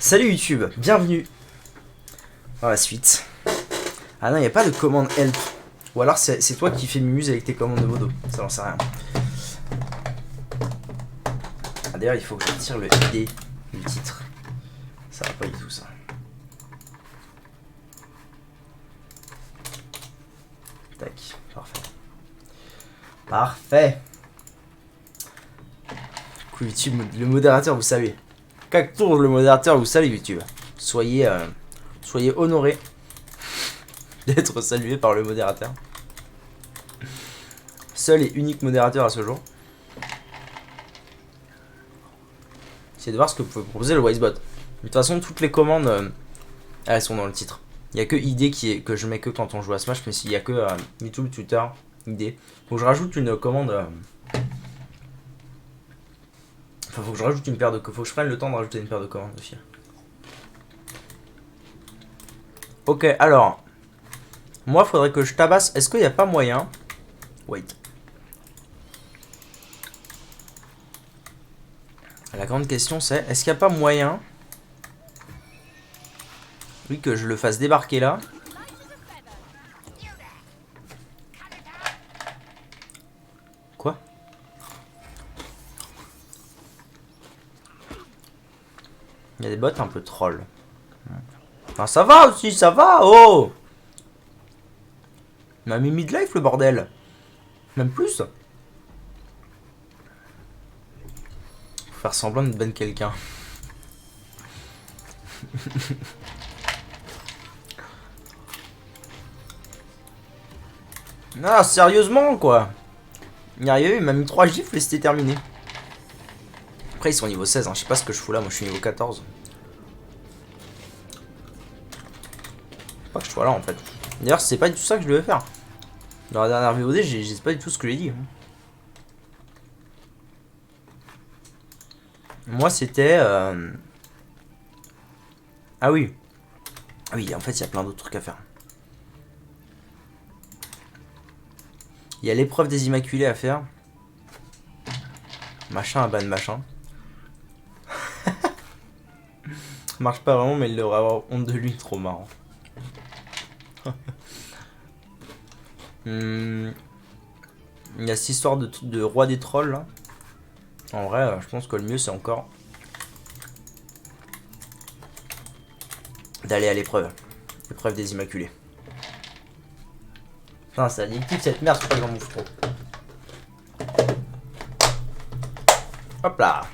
Salut YouTube, bienvenue dans la suite. Ah non, il n'y a pas de commande help. Ou alors c'est toi qui fais mumuse avec tes commandes de modo. Ça j'en sais rien. Ah, d'ailleurs, il faut que je retire le ID du titre. Ça va pas du tout ça. Tac, parfait. Parfait. Du coup, YouTube, le modérateur, vous savez. Cactourge, le modérateur, vous salue YouTube. Soyez honorés d'être salué par le modérateur. Seul et unique modérateur à ce jour. C'est de voir ce que peut proposer le Wisebot. De toute façon, toutes les commandes, elles sont dans le titre. Il n'y a que ID que je mets que quand on joue à Smash, mais s'il n'y a que YouTube, Twitter, ID. Faut que je rajoute une commande. Enfin, faut que je rajoute une paire de. Faut que je prenne le temps de rajouter une paire de commandes aussi. Ok, alors. Moi, faudrait que je tabasse. Est-ce qu'il n'y a pas moyen. Wait. La grande question c'est, est-ce qu'il n'y a pas moyen, oui, que je le fasse débarquer là. Quoi? Il y a des bots un peu trolls. Ah, ça va aussi, ça va, oh! Il m'a mis mid-life le bordel. Même plus. Faut faire semblant de ban quelqu'un. Ah, sérieusement, quoi. Il y arrivé, il m'a mis 3 gifles et c'était terminé. Après, ils sont niveau 16, hein. Je sais pas ce que je fous là, moi je suis niveau 14. Pas que je sois là en fait. D'ailleurs, c'est pas du tout ça que je devais faire. Dans la dernière VOD, j'ai pas du tout ce que j'ai dit. Moi, c'était. Ah oui. Ah oui, en fait, il y a plein d'autres trucs à faire. Il y a l'épreuve des Immaculés à faire. Machin à ban machin. Marche pas vraiment, mais il devrait avoir honte de lui, trop marrant. Il y a cette histoire de roi des trolls là. En vrai, je pense que le mieux c'est encore d'aller à l'épreuve. L'épreuve des Immaculés. Putain, c'est addictif cette merde, je crois que j'en bouffe trop. Hop là.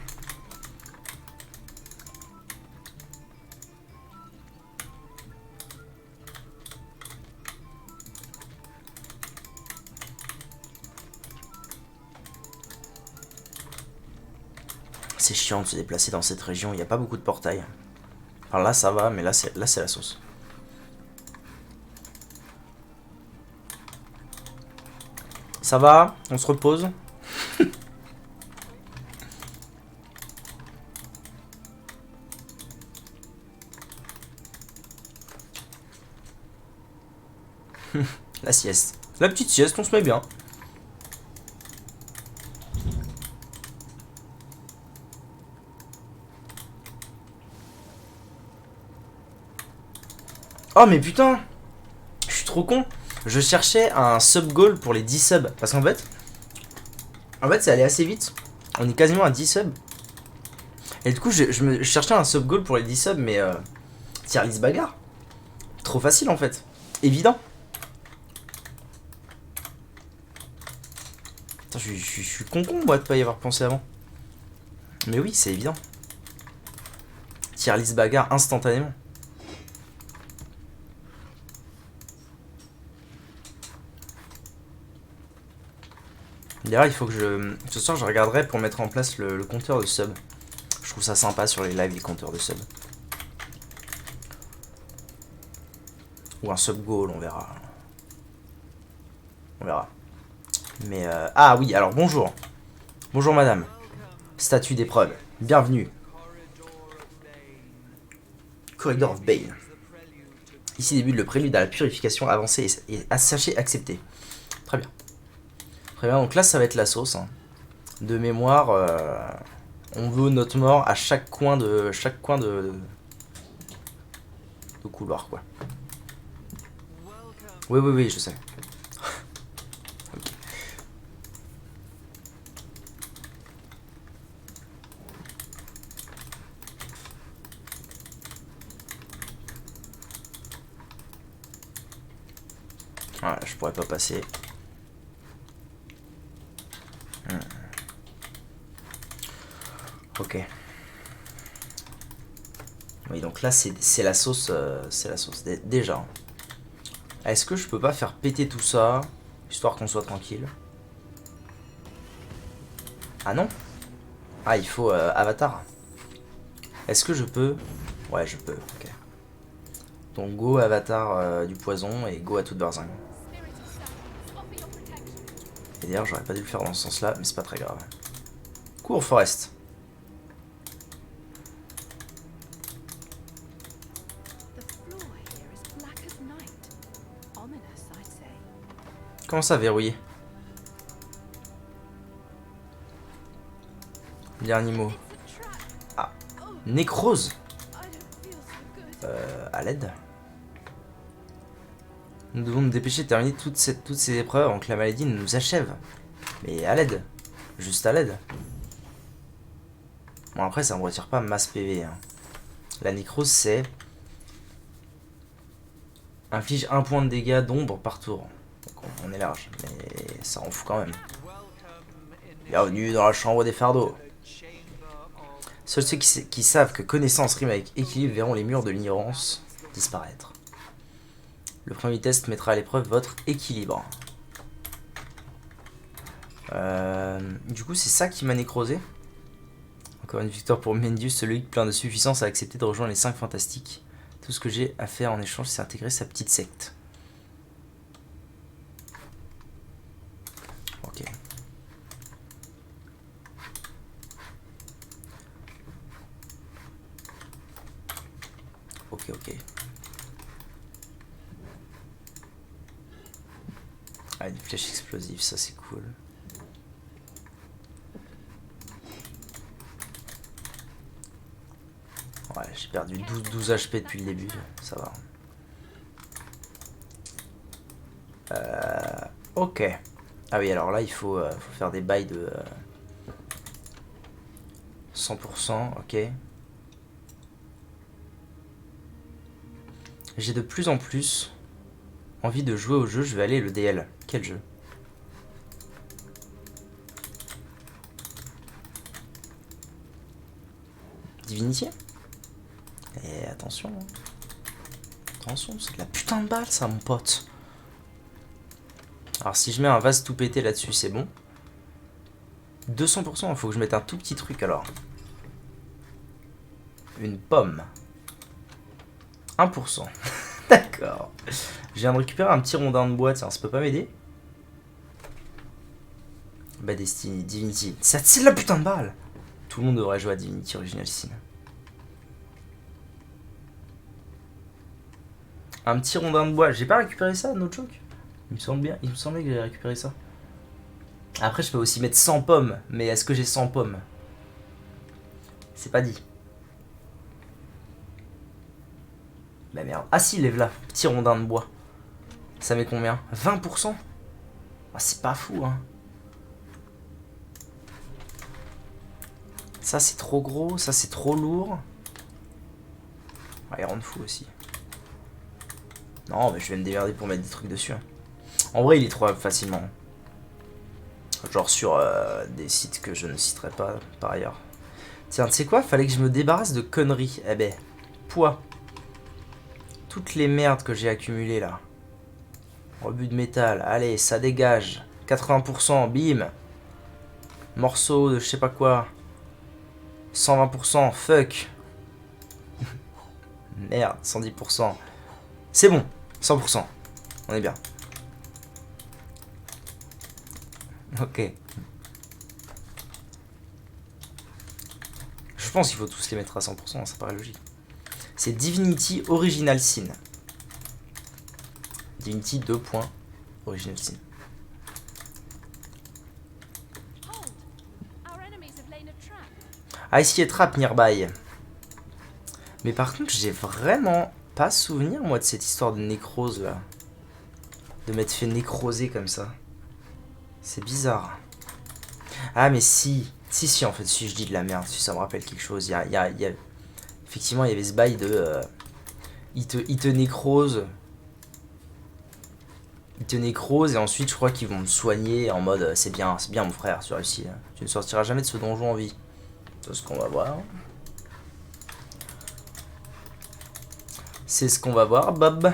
C'est chiant de se déplacer dans cette région, il n'y a pas beaucoup de portails. Alors là ça va, mais là c'est la sauce. Ça va, on se repose. La sieste. La petite sieste, on se met bien. Oh mais putain, je suis trop con. Je cherchais un sub goal pour les 10 subs. Parce qu'en fait, c'est allé assez vite. On est quasiment à 10 subs. Et du coup, je cherchais un sub goal pour les 10 subs, mais tier list bagarre. Trop facile en fait. Évident. Putain, je suis con moi de pas y avoir pensé avant. Mais oui, c'est évident. Tier list bagarre instantanément. D'ailleurs, il faut que ce soir, je regarderai pour mettre en place le compteur de sub. Je trouve ça sympa sur les lives, les compteurs de sub. Ou un sub goal, on verra. On verra. Mais ah oui, alors bonjour. Bonjour madame. Statut d'épreuve. Bienvenue. Corridor of Bane. Ici débute le prélude à la purification avancée et sachez accepter. Très bien. Très bien, donc là ça va être la sauce. Hein. De mémoire, on veut notre mort à chaque coin de de couloir, quoi. Oui, oui, oui, je sais. Ok. Voilà, je pourrais pas passer. Ok. Oui, donc là, c'est la sauce. C'est la sauce. Déjà. Est-ce que je peux pas faire péter tout ça, histoire qu'on soit tranquille? Ah non? Ah, il faut Avatar. Est-ce que je peux? Ouais, je peux, ok. Donc go Avatar du poison et go à toute berzingue. Et d'ailleurs, j'aurais pas dû le faire dans ce sens-là, mais c'est pas très grave. Cours, Forest. Comment ça, verrouillé? Dernier mot. Ah. Nécrose. À l'aide. Nous devons nous dépêcher de terminer toutes ces épreuves avant que la maladie ne nous achève. Mais à l'aide. Juste à l'aide. Bon, après, ça ne me retire pas masse PV. Hein. La nécrose, c'est... Inflige 1 point de dégâts d'ombre par tour. Donc on est large, mais ça en fout quand même. Bienvenue dans la chambre des fardeaux. Seuls ceux qui savent que connaissance rime avec équilibre verront les murs de l'ignorance disparaître. Le premier test mettra à l'épreuve votre équilibre. Du coup, c'est ça qui m'a nécrosé. Encore une victoire pour Mendius, celui plein de suffisance a accepté de rejoindre les 5 fantastiques. Tout ce que j'ai à faire en échange, c'est intégrer sa petite secte. Ok. Ok, ok. Ah, des flèches explosives, ça c'est cool. Ouais, j'ai perdu 12 HP depuis le début, ça va. Ok. Ah oui, alors là, il faut faire des bails de 100%, ok. J'ai de plus en plus envie de jouer au jeu, je vais aller le DL. Quel jeu? Divinity? Et attention. Attention, c'est de la putain de balle ça, mon pote. Alors si je mets un vase tout pété là-dessus, c'est bon. 200%, il faut que je mette un tout petit truc alors. Une pomme. 1%. D'accord. Je viens de récupérer un petit rondin de bois, tiens, ça peut pas m'aider? Bah Destiny, Divinity. C'est de la putain de balle. Tout le monde devrait jouer à Divinity Original Sin. Un petit rondin de bois. J'ai pas récupéré ça, no joke. Il me semble bien, il me semblait que j'avais récupéré ça. Après, je peux aussi mettre 100 pommes. Mais est-ce que j'ai 100 pommes? C'est pas dit. Bah merde. Ah si, lève là. Petit rondin de bois. Ça met combien? 20%? Ah, c'est pas fou, hein. Ça, c'est trop gros. Ça, c'est trop lourd. Ah, il rend fou aussi. Non, mais je vais me démerder pour mettre des trucs dessus. Hein. En vrai, il est trouvable facilement. Genre sur des sites que je ne citerai pas par ailleurs. Tiens, tu sais quoi? Fallait que je me débarrasse de conneries. Eh ben, poids. Toutes les merdes que j'ai accumulées là. Rebut de métal. Allez, ça dégage. 80%, bim. Morceau de je sais pas quoi. 120%, fuck. Merde, 110%. C'est bon, 100%. On est bien. Ok. Je pense qu'il faut tous les mettre à 100%, ça paraît logique. C'est Divinity Original Sin. Divinity 2. Original Sin. I see a trap nearby. Mais par contre, j'ai vraiment pas souvenir, moi, de cette histoire de nécrose, là. De m'être fait nécroser comme ça. C'est bizarre. Ah, mais si. Si, en fait, si je dis de la merde, si ça me rappelle quelque chose. Effectivement, il y avait ce bail de... il te nécrose. Il te nécrose et ensuite, je crois qu'ils vont me soigner en mode c'est bien mon frère, tu as réussi. Tu ne sortiras jamais de ce donjon en vie. C'est ce qu'on va voir. C'est ce qu'on va voir, Bob.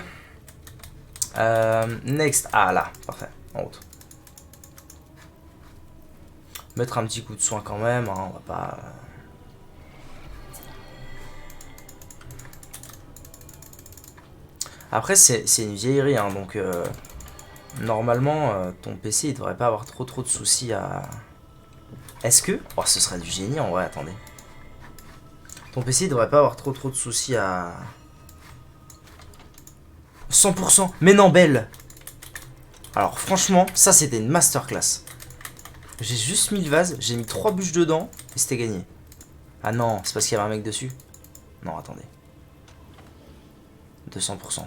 Next. Ah là, parfait, en route. Mettre un petit coup de soin quand même, hein, on va pas... Après, c'est une vieillerie, hein, donc... normalement, ton PC, il devrait pas avoir trop de soucis à... Est-ce que... Oh, ce serait du génie, en vrai, attendez. Ton PC, il devrait pas avoir trop de soucis à... 100%. Mais non, belle. Alors, franchement, ça, c'était une masterclass. J'ai juste mis le vase, j'ai mis 3 bûches dedans, et c'était gagné. Ah non, c'est parce qu'il y avait un mec dessus. Non, attendez. 200%.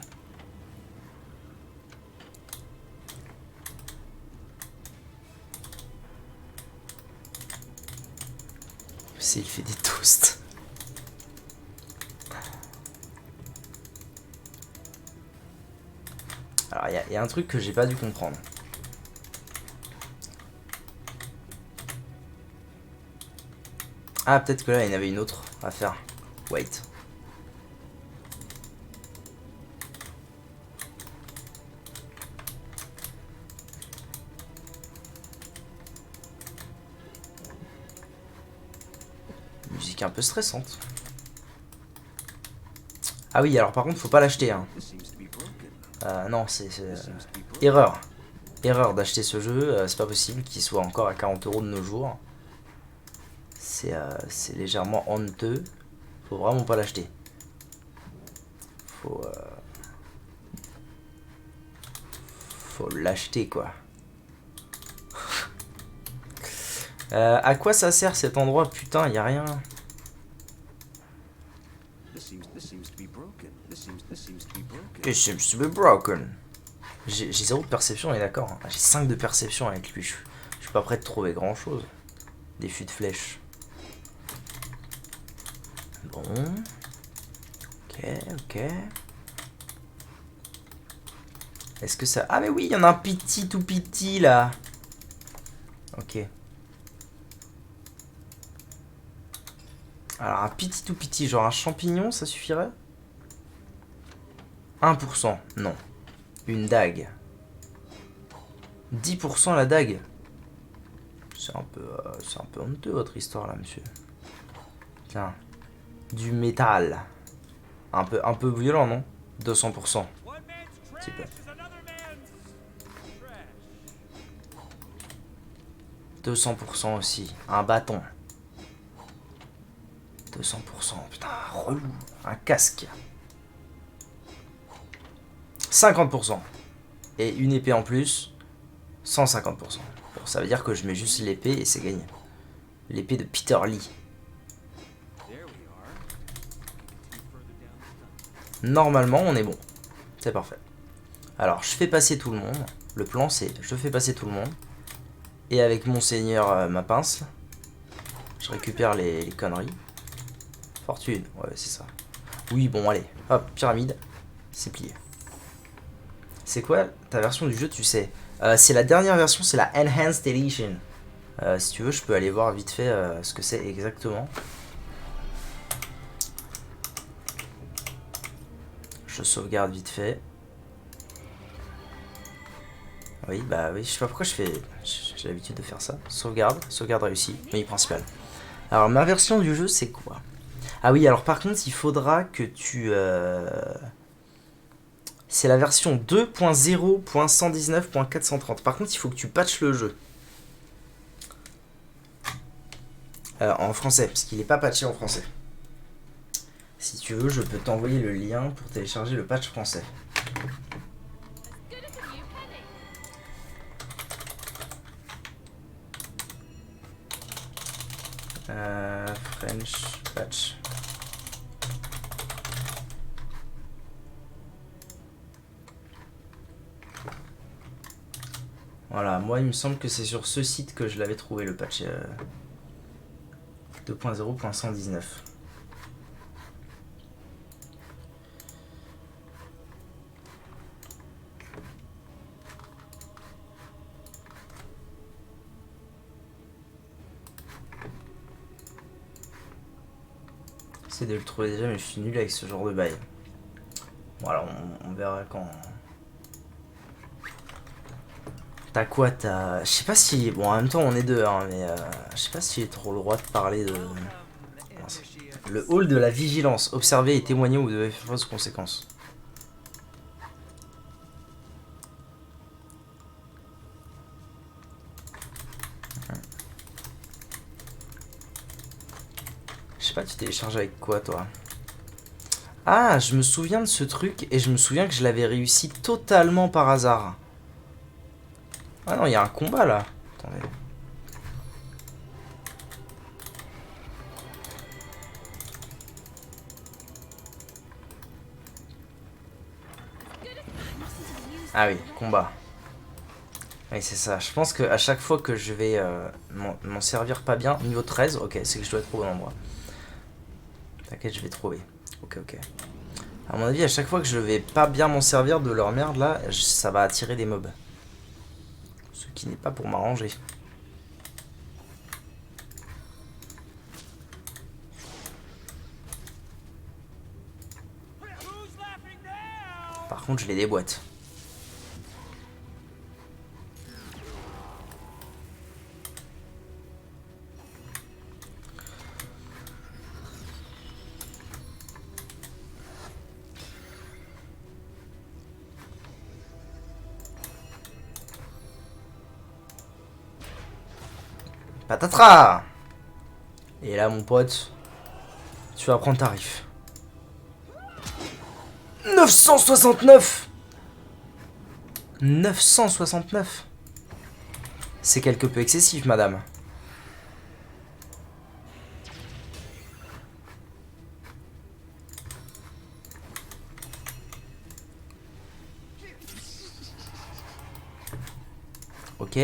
Il fait des toasts. Alors, il y a un truc que j'ai pas dû comprendre. Ah, peut-être que là, il y en avait une autre à faire. Wait. Musique un peu stressante. Ah oui, alors par contre, faut pas l'acheter. Hein. Non, c'est... Erreur. Erreur d'acheter ce jeu. C'est pas possible qu'il soit encore à 40 € de nos jours. C'est légèrement honteux. Faut vraiment pas l'acheter. Faut l'acheter, quoi. À quoi ça sert cet endroit? Putain, y a rien. It seems to be broken. J'ai 0 de perception, on est d'accord. Hein. J'ai 5 de perception avec lui. Je suis pas prêt de trouver grand chose. Des fûts de flèches. Bon. Ok. Est-ce que ça... Ah mais oui, il y en a un petit tout petit là. Ok. Alors un petit tout petit, genre un champignon, ça suffirait? 1%, non. Une dague. 10% la dague. C'est un peu honteux votre histoire là, monsieur. Tiens. Du métal. Un peu violent, non? 200%. Super. 200% aussi. Un bâton. 200%. Putain, relou. Un casque. 50%. Et une épée en plus. 150%. Bon, ça veut dire que je mets juste l'épée et c'est gagné. L'épée de Peter Lee. Normalement, on est bon. C'est parfait. Alors, je fais passer tout le monde. Le plan, c'est je fais passer tout le monde. Et avec Monseigneur, ma pince, je récupère les conneries. Fortune, ouais, c'est ça. Oui, bon, allez. Hop, pyramide. C'est plié. C'est quoi ta version du jeu, tu sais? C'est la dernière version, c'est la Enhanced Edition. Si tu veux, je peux aller voir vite fait ce que c'est exactement. Je sauvegarde vite fait. Oui, bah oui, je sais pas pourquoi j'ai l'habitude de faire ça. Sauvegarde réussie, menu principal. Alors ma version du jeu c'est quoi? Ah oui, alors par contre il faudra que tu... C'est la version 2.0.119.430. Par contre il faut que tu patches le jeu. En français, parce qu'il n'est pas patché en français. Si tu veux, je peux t'envoyer le lien pour télécharger le patch français. French patch. Voilà, moi il me semble que c'est sur ce site que je l'avais trouvé le patch 2.0.119. J'essaie de le trouver déjà, mais je suis nul avec ce genre de bail. Voilà, on verra quand. T'as quoi? T'as. Je sais pas si. Bon, en même temps, on est deux, hein, mais je sais pas si j'ai trop le droit de parler de. Le hall de la vigilance. Observer et témoigner ou devez faire face aux conséquences. Je sais pas, tu télécharges avec quoi, toi? Ah, je me souviens de ce truc et je me souviens que je l'avais réussi totalement par hasard. Ah non, il y a un combat là. Attendez. Ah oui, combat. Oui, c'est ça. Je pense qu'à chaque fois que je vais m'en servir pas bien, niveau 13, ok, c'est que je dois être au bon endroit. T'inquiète, je vais trouver. Ok, ok. À mon avis, à chaque fois que je vais pas bien m'en servir de leur merde là, ça va attirer des mobs. Ce qui n'est pas pour m'arranger. Par contre, je les déboîte. Patatras! Et là, mon pote, tu vas prendre tarif. 969! 969! C'est quelque peu excessif, madame. Ok,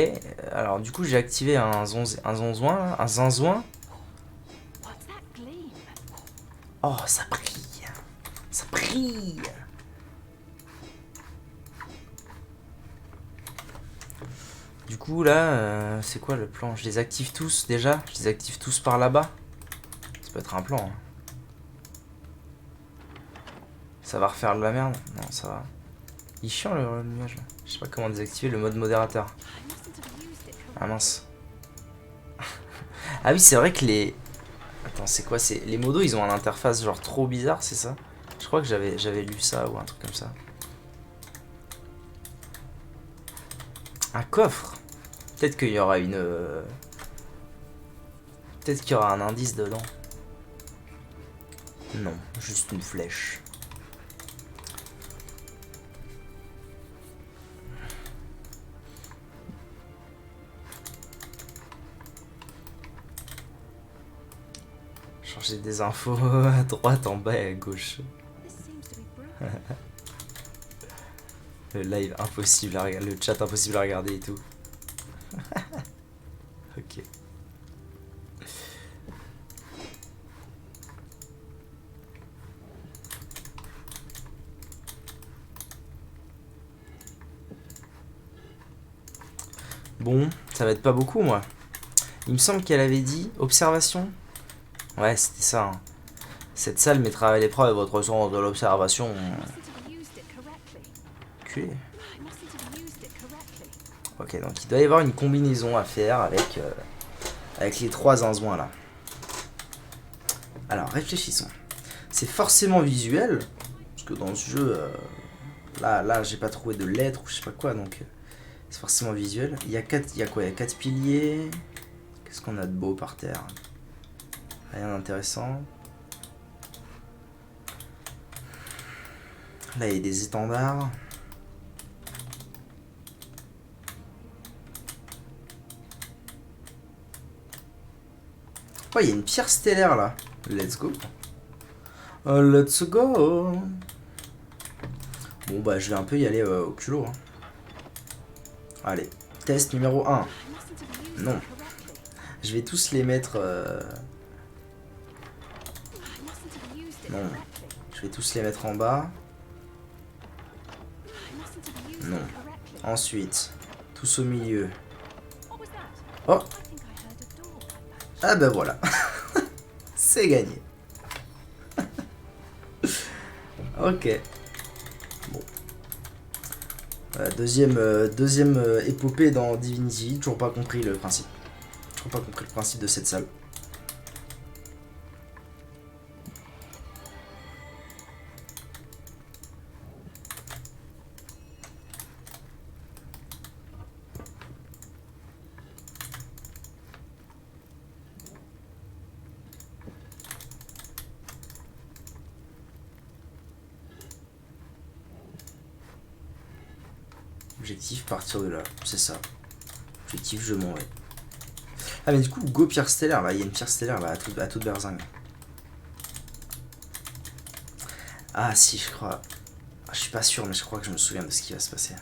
alors du coup j'ai activé un zonzouin, un zinzouin. Oh, ça brille. Ça brille. Du coup là, c'est quoi le plan? Je les active tous déjà? Je les active tous par là-bas? Ça peut être un plan. Hein. Ça va refaire de la merde? Non, ça va. Il est chiant le nuage là. Je sais pas comment désactiver le mode modérateur. Ah mince. Ah oui, c'est vrai que les... Attends, c'est quoi? Les modos, ils ont une interface genre trop bizarre, c'est ça? Je crois que j'avais lu ça ou un truc comme ça. Un coffre? Peut-être qu'il y aura une... Peut-être qu'il y aura un indice dedans. Non, juste une flèche. Changer des infos à droite, en bas et à gauche. Le live impossible à regarder, le chat impossible à regarder et tout. Ok. Bon, ça va être pas beaucoup moi. Il me semble qu'elle avait dit observation. Ouais, c'était ça. Hein. Cette salle mettra à l'épreuve votre sens de l'observation. Culé. Ok, donc il doit y avoir une combinaison à faire avec, avec les trois zinzouins là. Alors réfléchissons. C'est forcément visuel, parce que dans ce jeu, là j'ai pas trouvé de lettres ou je sais pas quoi, donc c'est forcément visuel. Il y a quoi? Il y a 4 piliers. Qu'est-ce qu'on a de beau par terre? Rien d'intéressant. Là, il y a des étendards. Oh, il y a une pierre stellaire là. Let's go. Let's go. Bon, bah, je vais un peu y aller au culot. Hein. Allez, Test numéro 1. Non. Je vais tous les mettre... Non. Je vais tous les mettre en bas. Non. Ensuite, tous au milieu. Oh. Ah bah voilà. C'est gagné. Ok. Bon. Deuxième épopée dans Divinity. Toujours pas compris le principe. Toujours pas compris le principe de cette salle. Objectif, partir de là. C'est ça. Objectif, je m'en vais. Ah mais du coup, go pierre stellaire, là. Il y a une pierre stellaire, là, à toute berzingue. Ah si, je crois. Ah, je suis pas sûr, mais je crois que je me souviens de ce qui va se passer.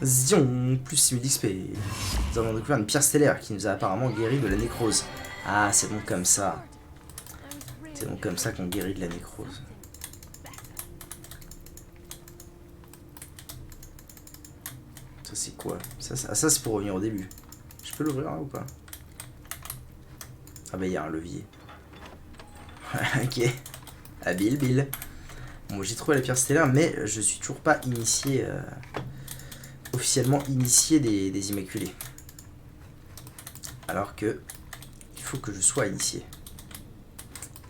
Zion, plus 6000 XP. Nous avons découvert une pierre stellaire qui nous a apparemment guéri de la nécrose. Ah, c'est bon comme ça. C'est donc comme ça qu'on guérit de la nécrose. Ça c'est quoi? Ça c'est pour revenir au début. Je peux l'ouvrir là ou pas? Ah bah il y a un levier. Ok. Habile, Bill. Bon, j'ai trouvé la pierre stellaire, mais je suis toujours pas initié... officiellement initié des Immaculés. Alors que... il faut que je sois initié.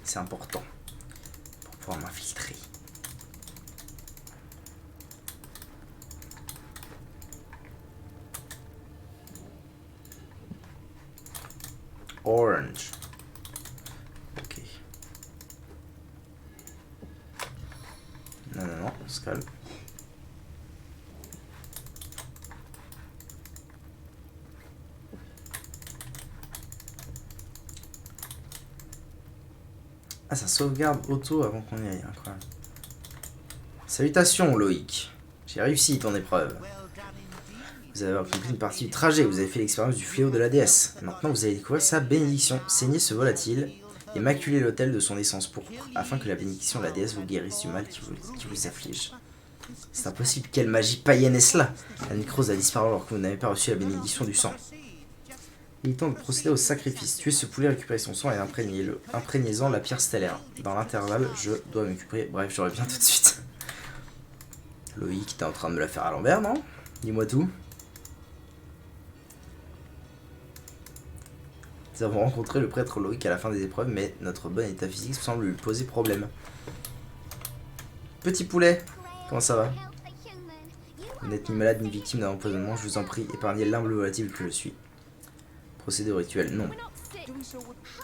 C'est important. Pour pouvoir m'infiltrer. Orange. Ok. Non, on se calme. Ah, ça sauvegarde auto avant qu'on y aille, incroyable. Salutations, Loïc. J'ai réussi ton épreuve. Vous avez accompli une partie du trajet, vous avez fait l'expérience du fléau de la déesse. Maintenant, vous allez découvrir sa bénédiction. Saignez ce volatile et maculez l'autel de son essence pourpre, afin que la bénédiction de la déesse vous guérisse du mal qui vous afflige. C'est impossible, quelle magie païenne est cela? La nécrose a disparu alors que vous n'avez pas reçu la bénédiction du sang. Il est temps de procéder au sacrifice. Tuez ce poulet, récupérez son sang et imprégnez-en la pierre stellaire. Dans l'intervalle, je dois m'occuper. Bref, je reviens tout de suite. Loïc, t'es en train de me la faire à l'envers, non? Dis-moi tout. Nous avons rencontré le prêtre Loïc à la fin des épreuves, mais notre bon état physique semble lui poser problème. Petit poulet, comment ça va? Vous n'êtes ni malade ni victime d'un empoisonnement, je vous en prie, épargnez l'humble volatile que je suis. Procédé au rituel, non.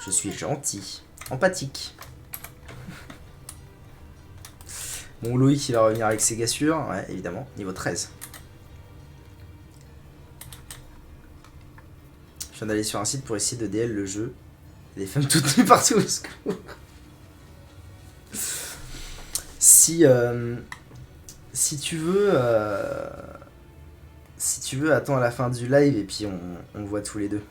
Je suis gentil, empathique. Bon, Loïc, il va revenir avec ses gassures, ouais, évidemment, niveau 13. Je viens d'aller sur un site pour essayer de DL le jeu. Il y a des femmes toutes nues partout au secours. Si tu veux... si tu veux, attends à la fin du live et puis on voit tous les deux.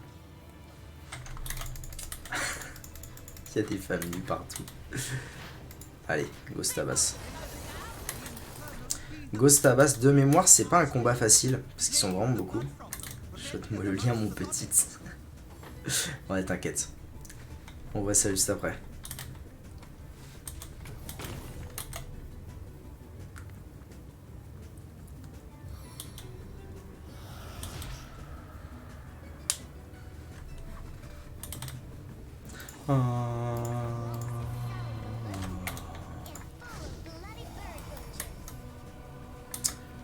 Il y a des femmes nues partout. Allez, Ghost Tabas. Ghost Tabas, de mémoire, c'est pas un combat facile, parce qu'ils sont vraiment beaucoup. Shot-moi le lien, mon petit. Ouais, t'inquiète. On voit ça juste après.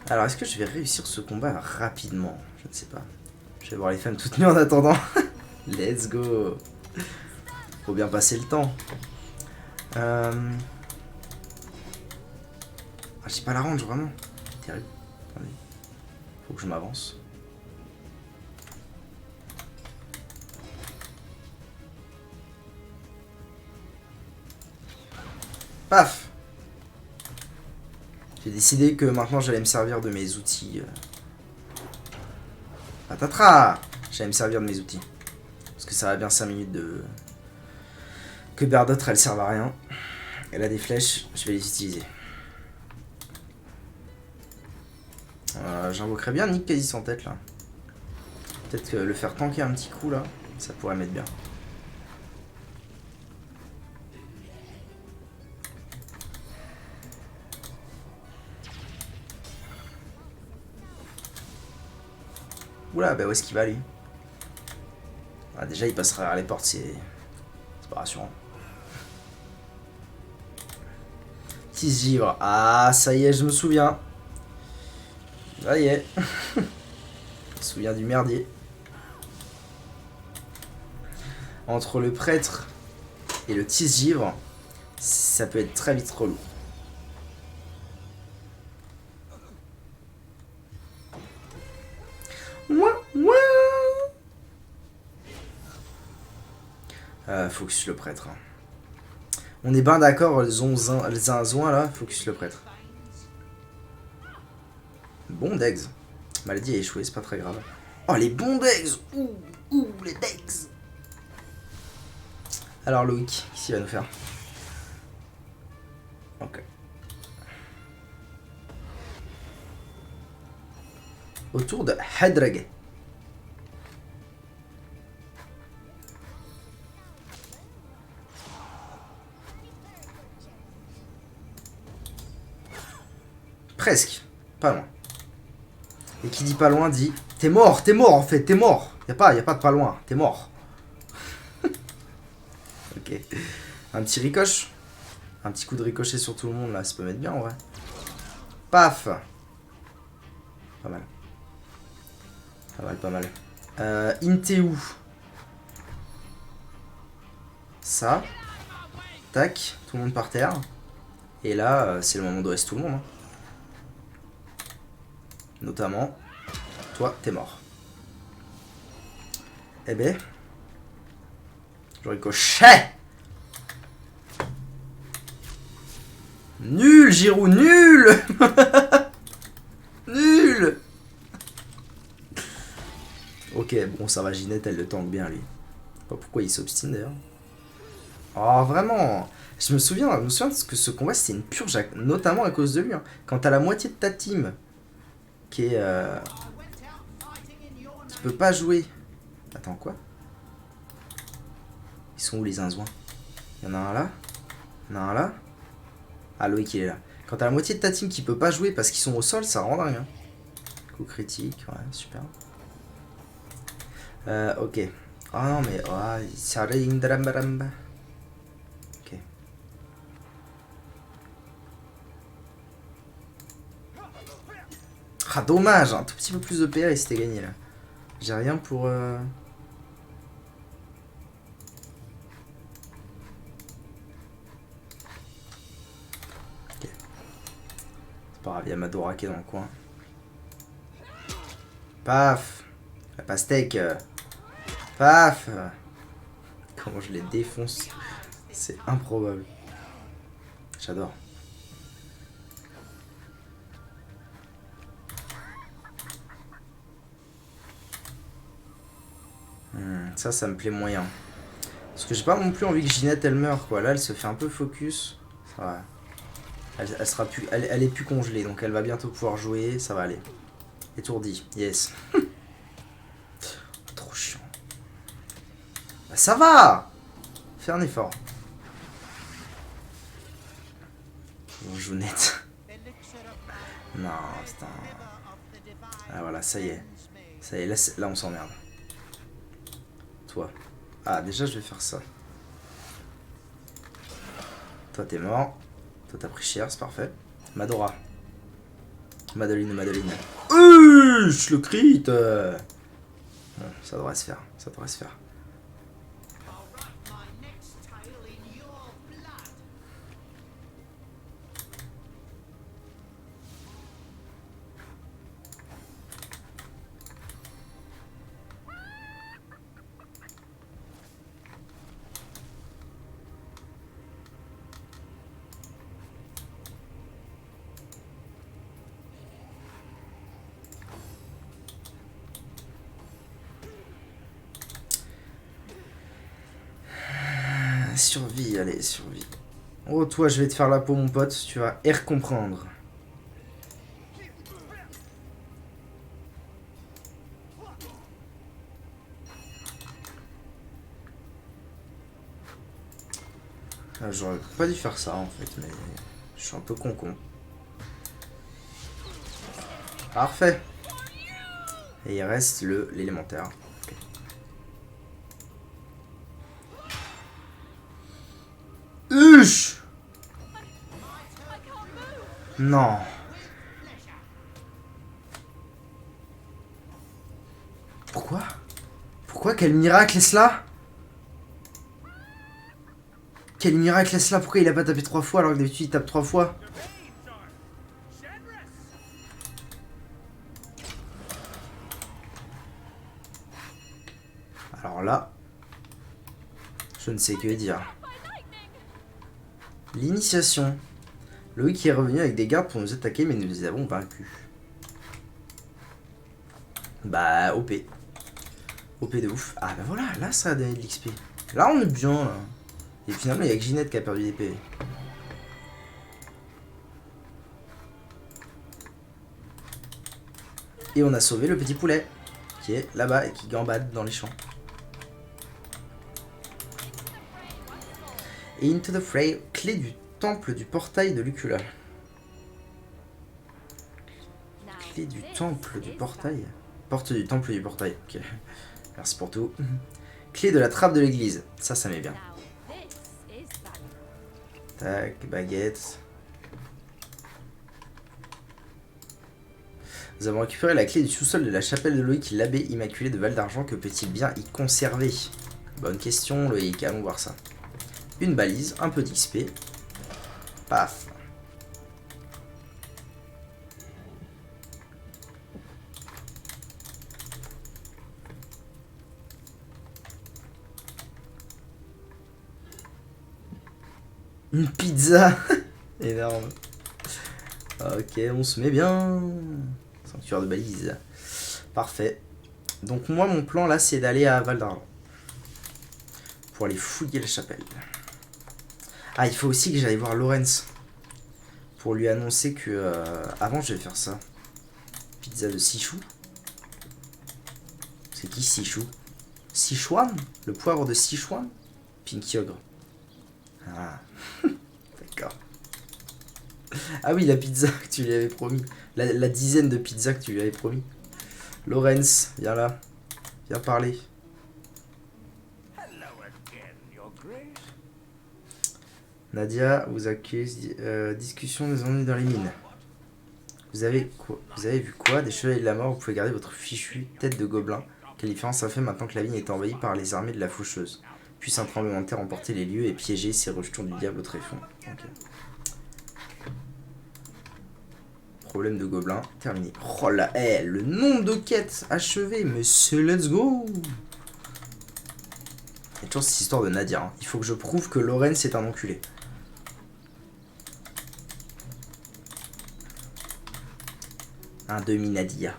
Alors, est-ce que je vais réussir ce combat rapidement? Je ne sais pas. Je vais voir les femmes toutes nues en attendant. Let's go. Faut bien passer le temps. Ah, j'ai pas la range, vraiment. Terrible. Attendez. Faut que je m'avance. Paf. J'ai décidé que maintenant j'allais me servir de mes outils. Patatras! J'allais me servir de mes outils. Parce que ça va bien 5 minutes de... Que Berdot, elle serve à rien. Elle a des flèches, je vais les utiliser. J'invoquerais bien Nick quasi sans tête là. Peut-être que le faire tanker un petit coup là, ça pourrait m'être bien. Oula, bah où est-ce qu'il va lui? Ah, déjà il passera vers les portes, c'est pas rassurant. Petit givre. Ah, ça y est, je me souviens. Ça y est. Je me souviens du merdier. Entre le prêtre et le tisgivre, ça peut être très vite relou. Focus le prêtre. On est bien d'accord, les zinzouins là, focus le prêtre. Bon Dex. Maladie a échoué, c'est pas très grave. Oh les bons Dex. Ouh, les Dex. Alors Loïc, qu'est-ce qu'il va nous faire? Ok. Autour de Hadrag. Presque. Pas loin. Et qui dit pas loin dit... T'es mort en fait, t'es mort. Y a pas de pas loin, t'es mort. Ok. Un petit ricoche. Un petit coup de ricochet sur tout le monde là, ça peut mettre bien en vrai. Paf. Pas mal. Pas mal, pas mal. Inteu. Ça. Tac. Tout le monde par terre. Et là, c'est le moment de rester tout le monde. Hein. Notamment, toi, t'es mort. Eh ben. Je ricochet. Nul, Giroud, nul. Nul. Ok, bon, ça va, Ginette, elle le tank bien, lui. Je sais pas pourquoi il s'obstine, d'ailleurs. Oh, vraiment. Je me souviens que ce combat, c'était une purge, notamment à cause de lui. Hein. Quand t'as la moitié de ta team qui est... qui peut pas jouer... Attends, quoi? Ils sont où, les zinzouins? Il y en a un là. Il y en a un là. Ah, Loïc, il est là. Quand t'as la moitié de ta team qui peut pas jouer parce qu'ils sont au sol, ça rend dingue. Hein. Coup critique, ouais, super. Ok. Oh non, mais... Oh, ok. Ah, dommage, un tout petit peu plus de PR et c'était gagné, là. J'ai rien pour... Ok. C'est pas grave, il y a Madora qui est dans le coin. Paf. La pastèque. Paf. Comment je les défonce. C'est improbable. J'adore. Ça me plaît moyen. Parce que j'ai pas non plus envie que Ginette elle meure quoi. Là elle se fait un peu focus. Ça va. Elle sera plus. Elle est plus congelée donc elle va bientôt pouvoir jouer. Ça va aller. Étourdi. Yes. Trop chiant. Bah, ça va. Fais un effort. Bon, Jounette. Non, putain. Ah voilà, ça y est. Ça y est, là on s'emmerde. Toi. Ah, déjà, je vais faire ça. Toi, t'es mort. Toi, t'as pris cher, c'est parfait. Madora. Madeline. Je le crit. Bon, ça devrait se faire. Ça devrait se faire. Survie, allez, survie. Oh, toi, je vais te faire la peau, mon pote. Tu vas comprendre. Ah, j'aurais pas dû faire ça, en fait, mais je suis un peu con-con. Parfait. Et il reste l'élémentaire. Okay. Huch! Non. Pourquoi? Pourquoi? Quel miracle est cela? Quel miracle est cela? Pourquoi il a pas tapé 3 fois alors que d'habitude il tape 3 fois? Alors là, je ne sais que dire. L'initiation. Loïc est revenu avec des gardes pour nous attaquer, mais nous les avons vaincus. Bah, OP. OP de ouf. Ah bah voilà, là ça a donné de l'XP. Là on est bien là. Et finalement il y a que Ginette qui a perdu des PV. Et on a sauvé le petit poulet qui est là-bas et qui gambade dans les champs. Et Into the Fray, clé du temple du portail de Lucula. Clé du temple du portail. Porte du temple du portail, ok. Merci pour tout. Clé de la trappe de l'église. Ça m'est bien. Tac, baguette. Nous avons récupéré la clé du sous-sol de la chapelle de Loïc, l'abbé immaculé de Val d'Argent. Que peut-il bien y conserver? Bonne question, Loïc. Allons voir ça. Une balise, un peu d'XP. Paf. Une pizza. Énorme. Ok, on se met bien. Sanctuaire de balise. Parfait. Donc moi, mon plan là, c'est d'aller à Val d'Argent. Pour aller fouiller la chapelle. Ah, il faut aussi que j'aille voir Lorenz. Pour lui annoncer que... avant, je vais faire ça. Pizza de Sichou. C'est qui Sichou? Sichuan? Le poivre de Sichuan? Pinky Ogre. Ah. D'accord. Ah oui, la pizza que tu lui avais promis. La dizaine de pizzas que tu lui avais promis. Lorenz, viens là. Viens parler. Nadia vous accuse. Discussion des ennuis dans les mines. Vous avez vu quoi? Des chevaliers de la mort, vous pouvez garder votre fichue tête de gobelin. Quelle différence ça fait maintenant que la mine est envahie par les armées de la faucheuse? Puis un tremblement de terre emporter les lieux et piéger ces rejetons du diable au tréfonds. Okay. Problème de gobelin, terminé. Oh là, le nombre de quêtes achevées, mais c'est let's go! Il y a toujours cette histoire de Nadia. Hein. Il faut que je prouve que Lorenz est un enculé. Un demi-Nadia.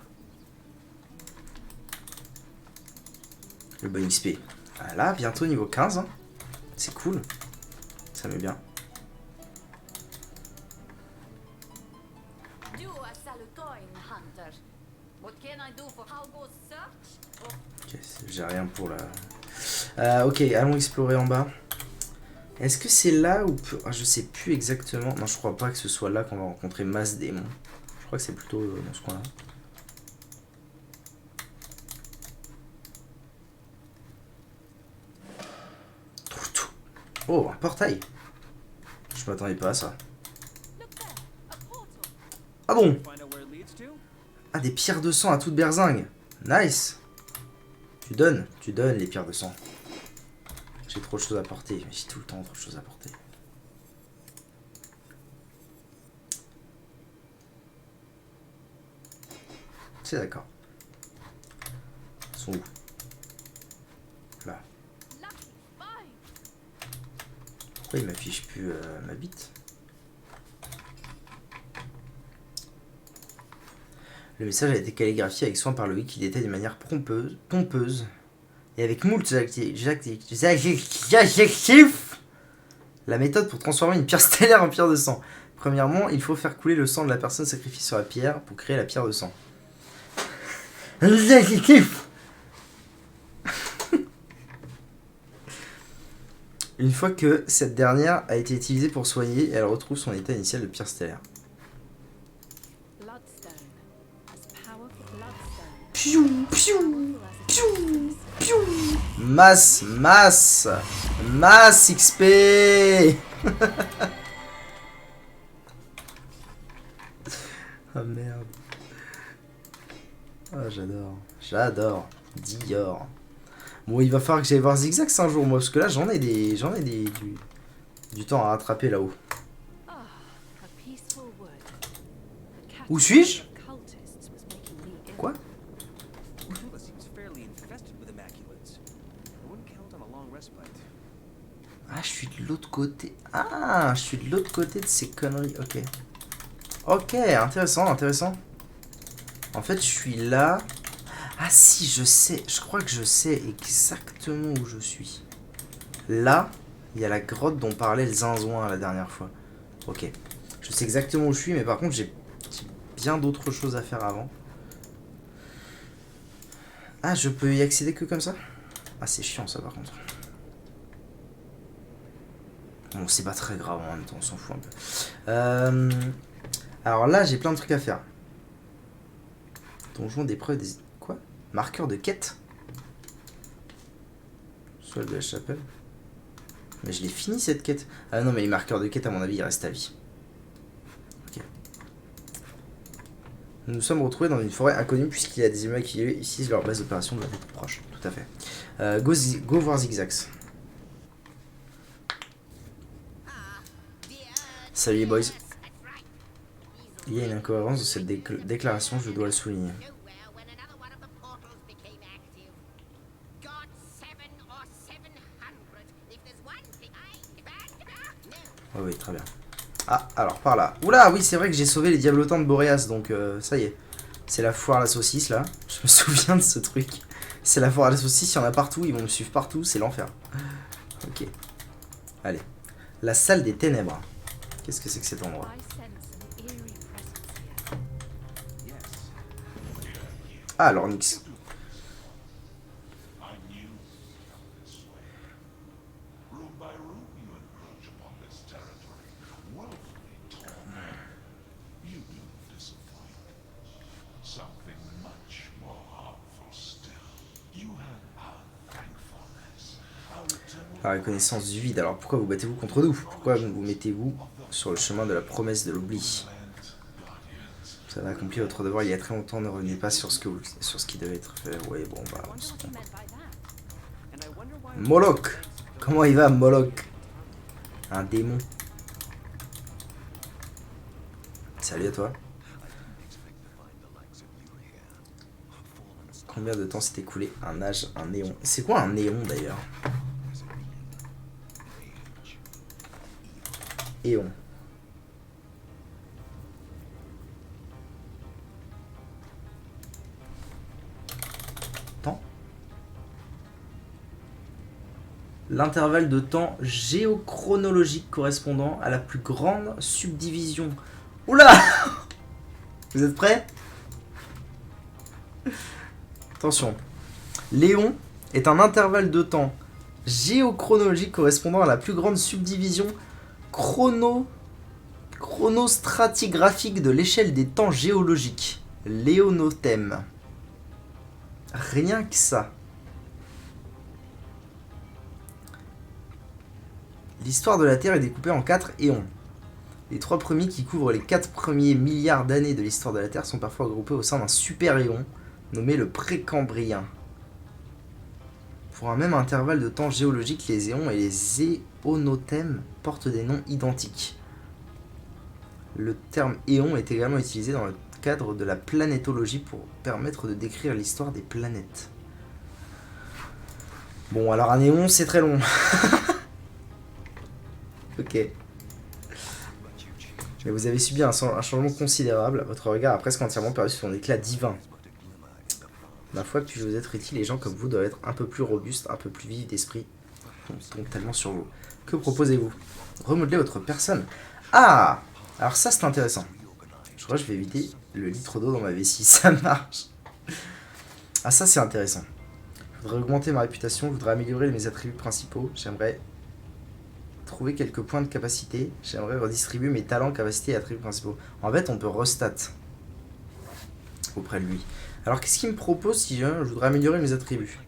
Le bon XP. Voilà, bientôt niveau 15. Hein. C'est cool. Ça met bien. Ok, j'ai rien pour la... ok, allons explorer en bas. Est-ce que c'est là où... je sais plus exactement. Non, je crois pas que ce soit là qu'on va rencontrer Masse Démon. Je crois que c'est plutôt dans ce coin-là. Oh, un portail. Je m'attendais pas à ça. Ah bon? Ah, des pierres de sang à toute berzingue. Nice. Tu donnes les pierres de sang. J'ai trop de choses à porter. J'ai tout le temps trop de choses à porter. C'est d'accord. Ils sont où? Là. Pourquoi il m'affiche plus ma bite? Le message a été calligraphié avec soin par Loïc qui détaille de manière pompeuse et avec moult adjectifs La méthode pour transformer une pierre stellaire en pierre de sang. Premièrement, il faut faire couler le sang de la personne sacrifiée sur la pierre pour créer la pierre de sang. Une fois que cette dernière a été utilisée pour soigner, elle retrouve son état initial de pierre stellaire. Piou, piou, piou, piou. Masse XP. Ah merde. Ah j'adore. Dior. Bon, il va falloir que j'aille voir Zigzax un jour, moi, parce que là, j'en ai du temps à rattraper là-haut. Où suis-je? Quoi? Ah, je suis de l'autre côté. Ah, je suis de l'autre côté de ces conneries. Ok. Ok, intéressant. En fait, je suis là. Ah si, je sais. Je crois que je sais exactement où je suis. Là, il y a la grotte dont parlait le Zinzouin la dernière fois. Ok. Je sais exactement où je suis, mais par contre, j'ai bien d'autres choses à faire avant. Ah, je peux y accéder que comme ça? Ah, c'est chiant ça par contre. Bon, c'est pas très grave en même temps, on s'en fout un peu. Alors là, j'ai plein de trucs à faire. Donjon d'épreuve des... Quoi? Marqueur de quête? Sol de la chapelle. Mais je l'ai fini cette quête. Ah non, mais les marqueurs de quête, à mon avis, ils restent à vie. Ok. Nous nous sommes retrouvés dans une forêt inconnue puisqu'il y a des humains qui utilisent leur base d'opération de la tête proche. Tout à fait. Go voir Zigzax. Salut les boys. Il y a une incohérence de cette déclaration, je dois le souligner. Oh oui, très bien. Ah, alors par là. Oula, oui, c'est vrai que j'ai sauvé les diablotins de Boréas, donc ça y est. C'est la foire à la saucisse, là. Je me souviens de ce truc. C'est la foire à la saucisse, il y en a partout, ils vont me suivre partout, c'est l'enfer. Ok. Allez. La salle des ténèbres. Qu'est-ce que c'est que cet endroit? Ah, l'Ornyx. La reconnaissance du vide. Alors pourquoi vous battez-vous contre nous? Pourquoi vous mettez-vous sur le chemin de la promesse de l'oubli? Vous avez accompli votre devoir il y a très longtemps, ne revenez pas sur ce qui devait être fait. Ouais, bon, bah... Moloch! Comment il va, Moloch? Un démon. Salut à toi. Combien de temps s'est écoulé? Un âge, un néon. C'est quoi un néon d'ailleurs? Éon. Temps. L'intervalle de temps géochronologique correspondant à la plus grande subdivision. Oula! Vous êtes prêts? Attention. L'éon est un intervalle de temps géochronologique correspondant à la plus grande subdivision chronostratigraphique de l'échelle des temps géologiques. L'éonothème. Rien que ça. L'histoire de la Terre est découpée en 4 éons. Les 3 premiers qui couvrent les 4 premiers milliards d'années de l'histoire de la Terre sont parfois regroupés au sein d'un super éon nommé le précambrien. Pour un même intervalle de temps géologique, les éons et les éonothèmes portent des noms identiques. Le terme éon est également utilisé dans le cadre de la planétologie pour permettre de décrire l'histoire des planètes. Bon, alors un éon, c'est très long. Ok. Mais vous avez subi un changement considérable. Votre regard a presque entièrement perdu son éclat divin. Ma foi, puis-je vous être utile, les gens comme vous doivent être un peu plus robustes, un peu plus vifs d'esprit. tombe tellement sur vous. Que proposez-vous? Remodeler votre personne. Ah! Alors ça, c'est intéressant. Je crois que je vais éviter le litre d'eau dans ma vessie. Ça marche. Ah, ça, c'est intéressant. Je voudrais augmenter ma réputation. Je voudrais améliorer mes attributs principaux. J'aimerais trouver quelques points de capacité. J'aimerais redistribuer mes talents, capacités et attributs principaux. En fait, on peut restat auprès de lui. Alors, qu'est-ce qu'il me propose si je voudrais améliorer mes attributs?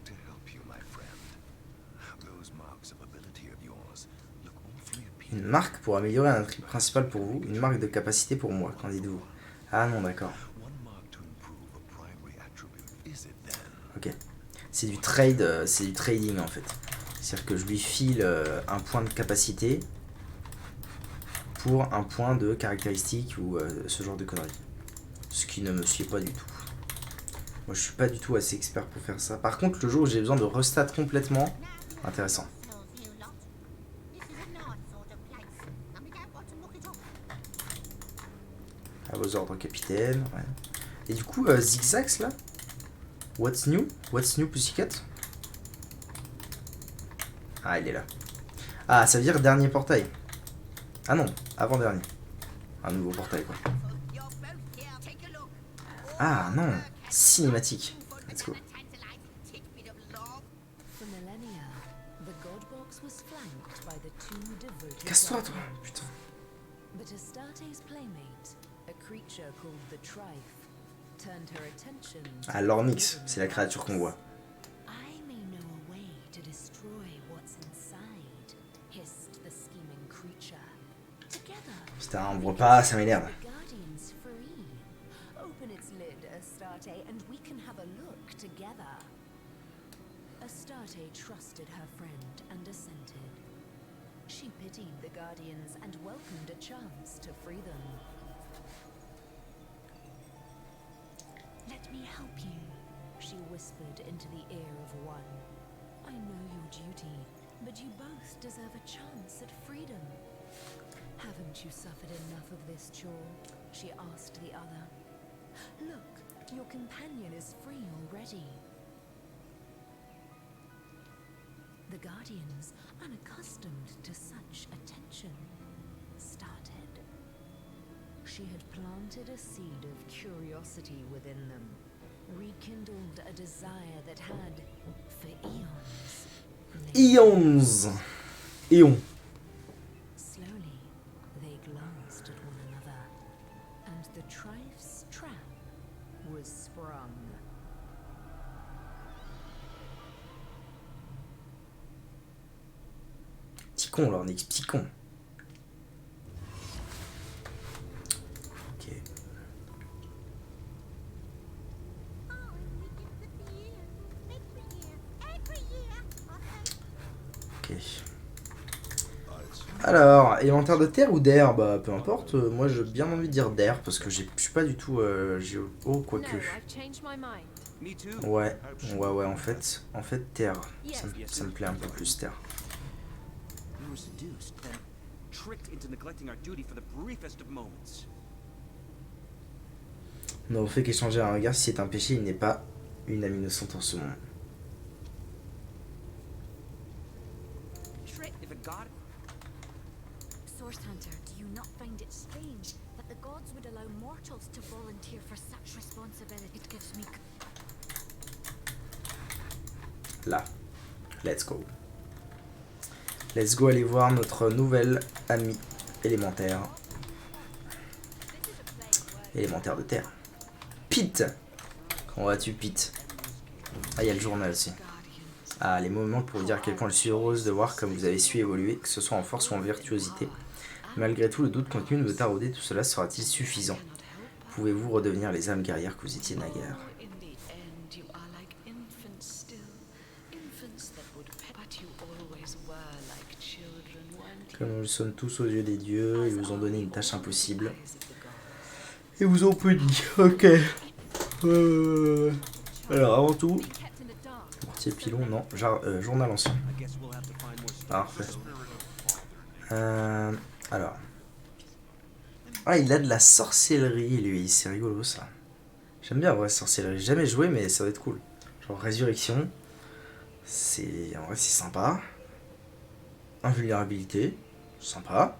Une marque pour améliorer un attribut principal pour vous. Une marque de capacité pour moi. Qu'en dites-vous? Ah non, d'accord. Ok. C'est du trade, c'est du trading en fait. C'est-à-dire que je lui file un point de capacité pour un point de caractéristique ou ce genre de conneries. Ce qui ne me suit pas du tout. Moi je suis pas du tout assez expert pour faire ça. Par contre le jour où j'ai besoin de restat complètement, intéressant. À vos ordres capitaine. Ouais. Et du coup Zigzags là, What's new? What's new Pussycat? Ah il est là. Ah ça veut dire dernier portail. Ah non, avant-dernier. Un nouveau portail quoi. Ah non, cinématique. Let's go. Casse-toi toi, putain. Ah l'Ornyx, c'est la créature qu'on voit. Putain, on voit pas, ça m'énerve. Astarte trusted her friend and assented. She pitied the Guardians and welcomed a chance to free them. Let me help you, she whispered into the ear of one. I know your duty, but you both deserve a chance at freedom. Haven't you suffered enough of this chore? She asked the other. Look, your companion is free already. The Guardians, unaccustomed to such attention, started. She had planted a seed of curiosity within them, rekindled a desire that had, for Eons. Eon. Slowly, they glanced at one another, and the Trife's trap was sprung. Petit con, l'Ornyx, petit con. Ok. Ok. Alors, élémentaire de terre ou d'air? Bah peu importe, moi j'ai bien envie de dire d'air parce que je suis pas du tout oh quoique. Ouais, en fait terre, ça me plaît un peu plus terre. Non, au fait qu'échanger un regard, si c'est un péché, il n'est pas une âme innocente en ce monde. Source Hunter, do you not find it strange that the gods would allow mortals to volunteer for such responsibility? It gives me... Là, let's go. Let's go aller voir notre nouvelle amie élémentaire. Élémentaire de terre. Pete. Comment vas-tu, Pete? Ah, il y a le journal aussi. Ah, les moments pour vous dire à quel point je suis heureuse de voir comme vous avez su évoluer, que ce soit en force ou en virtuosité. Malgré tout, le doute continue de me tarauder. Tout cela sera-t-il suffisant? Pouvez-vous redevenir les âmes guerrières que vous étiez naguère? Comme nous le sommes tous aux yeux des dieux, ils vous ont donné une tâche impossible. Et vous ont puni. Ok. Alors, avant tout... Mortier pilon, non. Journal ancien. Parfait. Alors. Ah, il a de la sorcellerie, lui. C'est rigolo, ça. J'aime bien, en vrai, sorcellerie. J'ai jamais joué, mais ça va être cool. Genre, résurrection. En vrai, c'est sympa. Invulnérabilité. Sympa.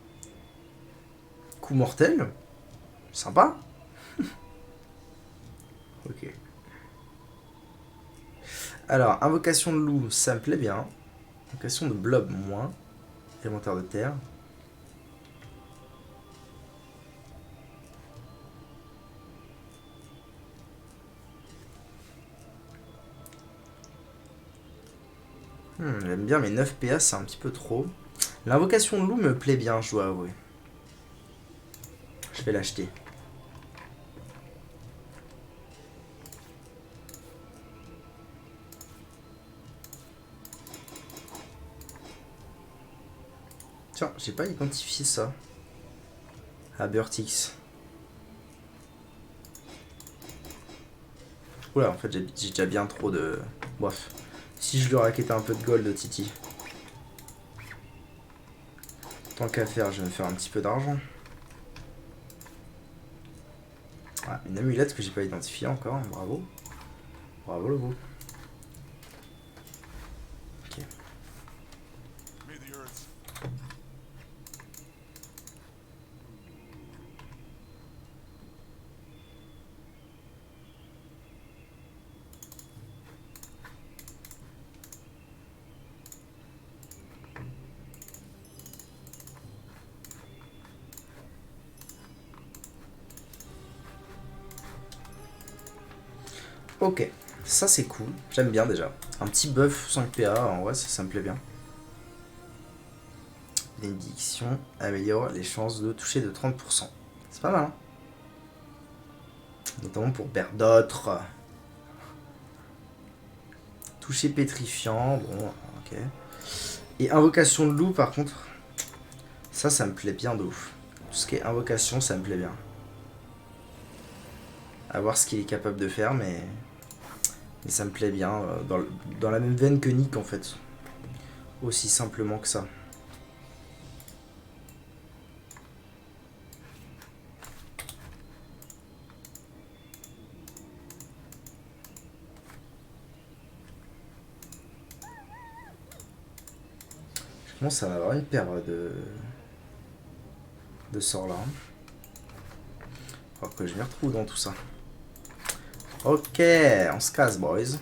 Coup mortel. Sympa. Ok. Alors, invocation de loup, ça me plaît bien. Invocation de blob, moins. Élémentaire de terre. J'aime bien, mais 9 PA, c'est un petit peu trop. L'invocation de loup me plaît bien, je dois avouer. Je vais l'acheter. Tiens, j'ai pas identifié ça. Ah, Burtix. Oula, en fait, j'ai déjà bien trop de... Bref. Si je lui raquettais un peu de gold, Titi. Tant qu'à faire, je vais me faire un petit peu d'argent. Ah, une amulette que j'ai pas identifiée encore, bravo. Bravo le beau. Ok. Ok, ça c'est cool, j'aime bien déjà. Un petit buff 5 PA, en vrai ça me plaît bien. Bénédiction améliore les chances de toucher de 30%. C'est pas mal, hein. Notamment pour d'autres. Toucher pétrifiant, bon, ok. Et invocation de loup par contre, ça me plaît bien de ouf. Tout ce qui est invocation, ça me plaît bien. À voir ce qu'il est capable de faire, mais ça me plaît bien. Dans la même veine que Nick en fait. Aussi simplement que ça. Je commence à avoir une paire de sorts là. Alors que je m'y retrouve dans tout ça. Ok, on se casse, boys.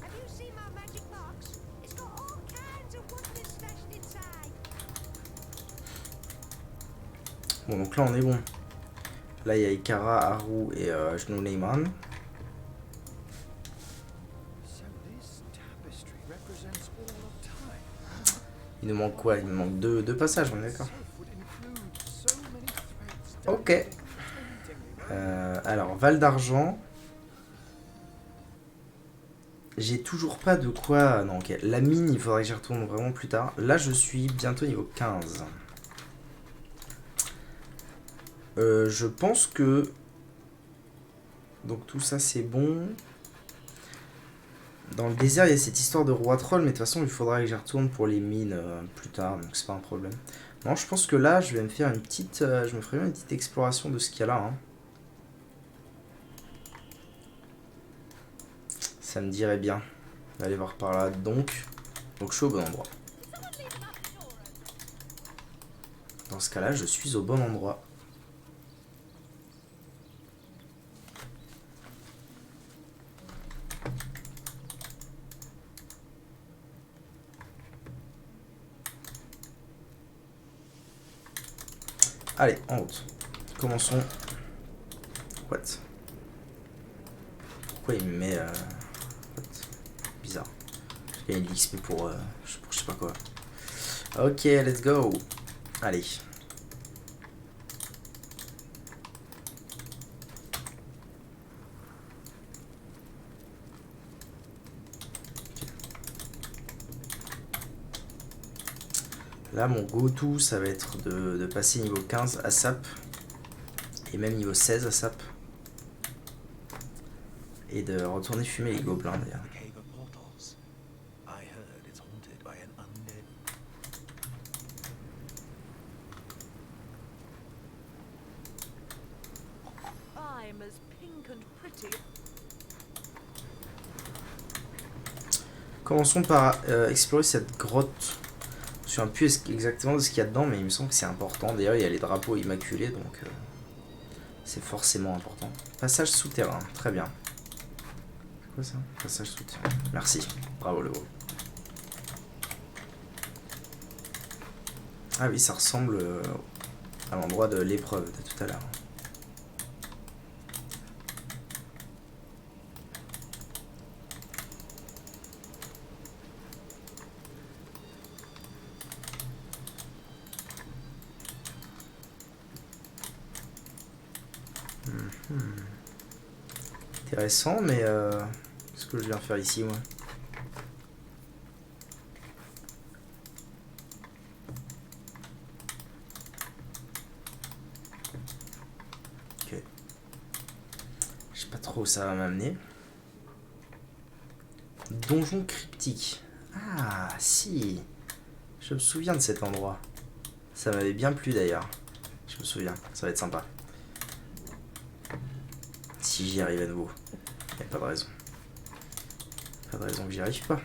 Have you seen my magic box? It's got all kinds of wonders stashed inside. Bon, donc là on est bon. Là il y a Ikara, Haru et Genou Neyman. Il nous manque quoi? Il nous manque deux passages, on est d'accord. Ok. Alors, Val d'Argent. J'ai toujours pas de quoi... Non, ok. La mine, il faudrait que j'y retourne vraiment plus tard. Là, je suis bientôt niveau 15. Je pense que... Donc tout ça, c'est bon. Dans le désert, il y a cette histoire de roi troll, mais de toute façon, il faudra que j'y retourne pour les mines plus tard, donc c'est pas un problème. Non, je pense que là, je vais me faire une petite... je me ferai bien une petite exploration de ce qu'il y a là. Hein. Ça me dirait bien d'aller voir par là. Donc je suis au bon endroit. Dans ce cas-là, je suis au bon endroit. Allez, en route. Commençons. What? Pourquoi il me met... What? Bizarre. Il y a une XP pour je sais pas quoi. Ok, let's go. Allez. Là, mon go-to, ça va être de passer niveau 15 à SAP. Et même niveau 16 à SAP. Et de retourner fumer les gobelins d'ailleurs. them as pink and pretty. Commençons par explorer cette grotte. Je me souviens plus exactement de ce qu'il y a dedans, mais il me semble que c'est important. D'ailleurs, il y a les drapeaux immaculés, donc c'est forcément important. Passage souterrain, très bien. C'est quoi ça? Passage souterrain. Merci, bravo le gros. Ah oui, ça ressemble à l'endroit de l'épreuve de tout à l'heure. Intéressant, mais qu'est-ce que je viens faire ici, moi? Ok. Je sais pas trop où ça va m'amener. Donjon cryptique. Ah, si. Je me souviens de cet endroit. Ça m'avait bien plu d'ailleurs. Je me souviens, ça va être sympa. Si j'y arrive à nouveau. Y a pas de raison. Pas de raison que j'y arrive pas.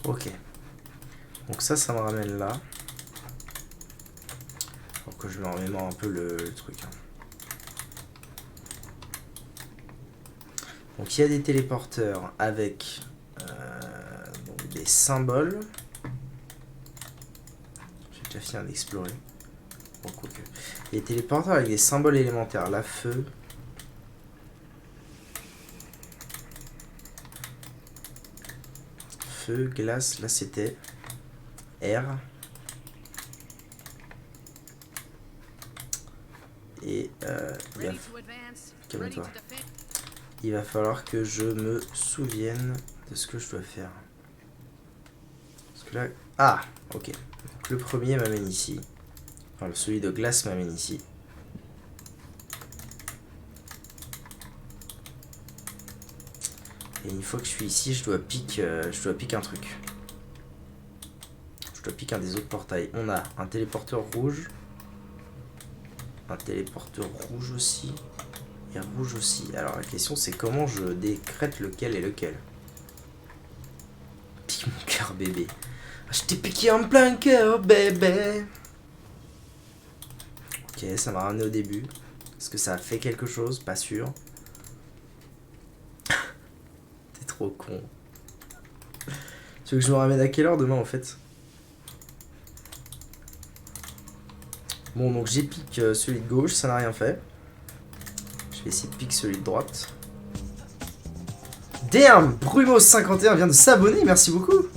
Ok. Donc ça me ramène là. Faut que je me remémore un peu le truc. Hein. Donc il y a des téléporteurs avec donc des symboles. J'ai déjà fini d'explorer. Bon, quoique. Il y a des téléporteurs avec des symboles élémentaires. Là, feu. Feu, glace, là c'était air. Et calme-toi. Il va falloir que je me souvienne de ce que je dois faire. Parce que là... Ah, ok. Donc le premier m'amène ici. Enfin, celui de glace m'amène ici. Et une fois que je suis ici, je dois pique un truc. Je dois piquer un des autres portails. On a un téléporteur rouge. Un téléporteur rouge aussi. Et rouge aussi. Alors la question c'est comment je décrète lequel est lequel. Pique mon cœur bébé. Je t'ai piqué en plein cœur bébé. Ok, ça m'a ramené au début. Est-ce que ça a fait quelque chose? Pas sûr. T'es trop con. Tu veux que je me ramène à quelle heure demain en fait? Bon, donc j'ai piqué celui de gauche, ça n'a rien fait. Je vais essayer de piquer celui de droite. Damn, Brumos51 vient de s'abonner, merci beaucoup.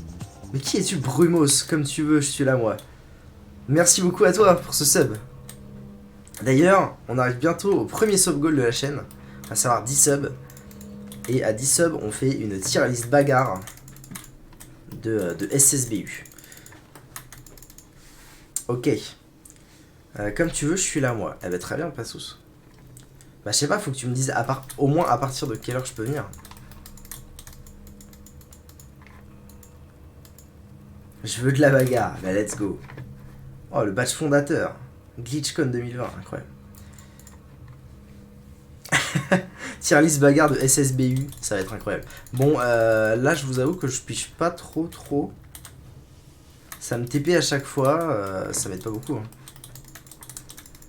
Mais qui es-tu, Brumos? Comme tu veux, je suis là moi. Merci beaucoup à toi pour ce sub. D'ailleurs, on arrive bientôt au premier sub goal de la chaîne, à savoir 10 subs. Et à 10 subs, on fait une tier list bagarre de SSBU. Ok. Comme tu veux, je suis là moi. Eh ben très bien, Passos. Bah je sais pas, faut que tu me dises au moins à partir de quelle heure je peux venir. Je veux de la bagarre, bah let's go. Oh le badge fondateur. GlitchCon 2020, incroyable. Tier list bagarre de SSBU, ça va être incroyable. Bon, là je vous avoue que je piche pas trop. Ça me TP à chaque fois, ça m'aide pas beaucoup. Hein.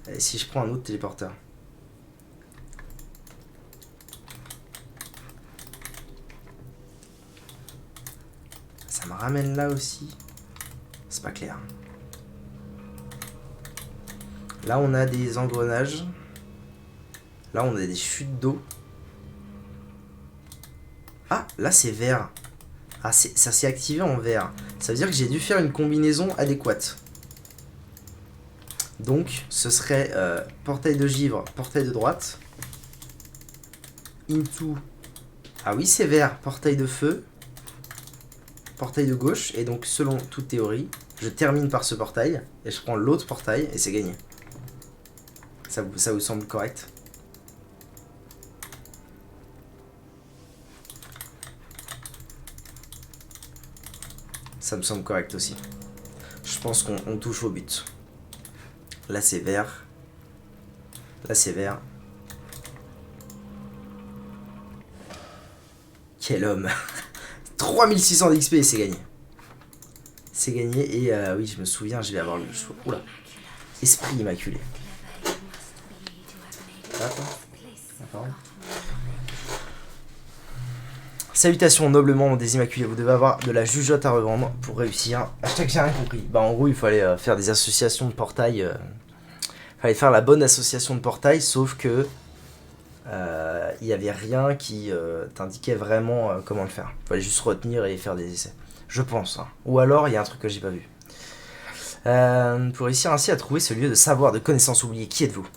Et si je prends un autre téléporteur? Ça me ramène là aussi. C'est pas clair. Là on a des engrenages. Là on a des chutes d'eau. Ah, là c'est vert. Ah, ça s'est activé en vert. Ça veut dire que j'ai dû faire une combinaison adéquate. Donc, ce serait portail de givre, portail de droite. Into. Ah oui, c'est vert. Portail de feu. Portail de gauche. Et donc, selon toute théorie, je termine par ce portail. Et je prends l'autre portail et c'est gagné. Ça vous semble correct? Ça me semble correct aussi. Je pense qu'on touche au but. Là c'est vert. Là c'est vert. Quel homme. 3600 d'XP et c'est gagné. C'est gagné et oui je me souviens, je vais avoir le choix. Oula. Esprit immaculé. Attends. Salutations noblement des Immaculés, vous devez avoir de la jugeote à revendre pour réussir. Hashtag j'ai rien compris. Bah en gros il fallait faire des associations de portail. Fallait faire la bonne association de portail, sauf que il n'y avait rien qui t'indiquait vraiment comment le faire. Fallait juste retenir et faire des essais. Je pense. Hein. Ou alors il y a un truc que j'ai pas vu. Pour réussir ainsi à trouver ce lieu de savoir, de connaissance oubliée, qui êtes-vous?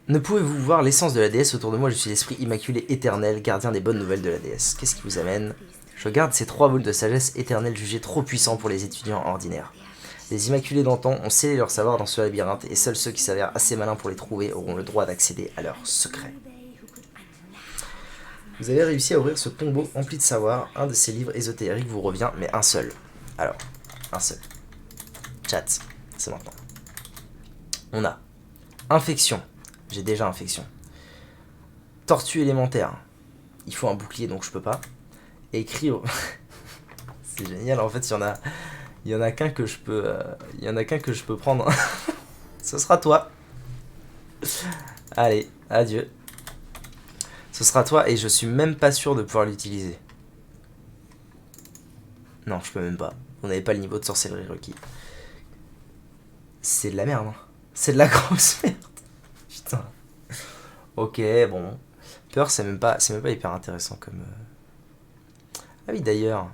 Ne pouvez-vous voir l'essence de la déesse autour de moi? Je suis l'esprit immaculé éternel, gardien des bonnes nouvelles de la déesse. Qu'est-ce qui vous amène? Je garde ces 3 volts de sagesse éternelle jugés trop puissants pour les étudiants ordinaires. Les immaculés d'antan ont scellé leur savoir dans ce labyrinthe et seuls ceux qui s'avèrent assez malins pour les trouver auront le droit d'accéder à leurs secrets. Vous avez réussi à ouvrir ce tombeau empli de savoir. Un de ces livres ésotériques vous revient, mais un seul. Alors, un seul. Chat, c'est maintenant. On a infection. J'ai déjà infection. Tortue élémentaire. Il faut un bouclier donc je peux pas. Et cryo. C'est génial en fait il y en a qu'un que je peux prendre. Ce sera toi. Allez, adieu. Ce sera toi et je suis même pas sûr de pouvoir l'utiliser. Non, je peux même pas. On n'avait pas le niveau de sorcellerie requis. C'est de la merde. Hein. C'est de la grosse merde. Putain. Ok, bon. Peur, c'est même pas hyper intéressant comme... Ah oui, d'ailleurs.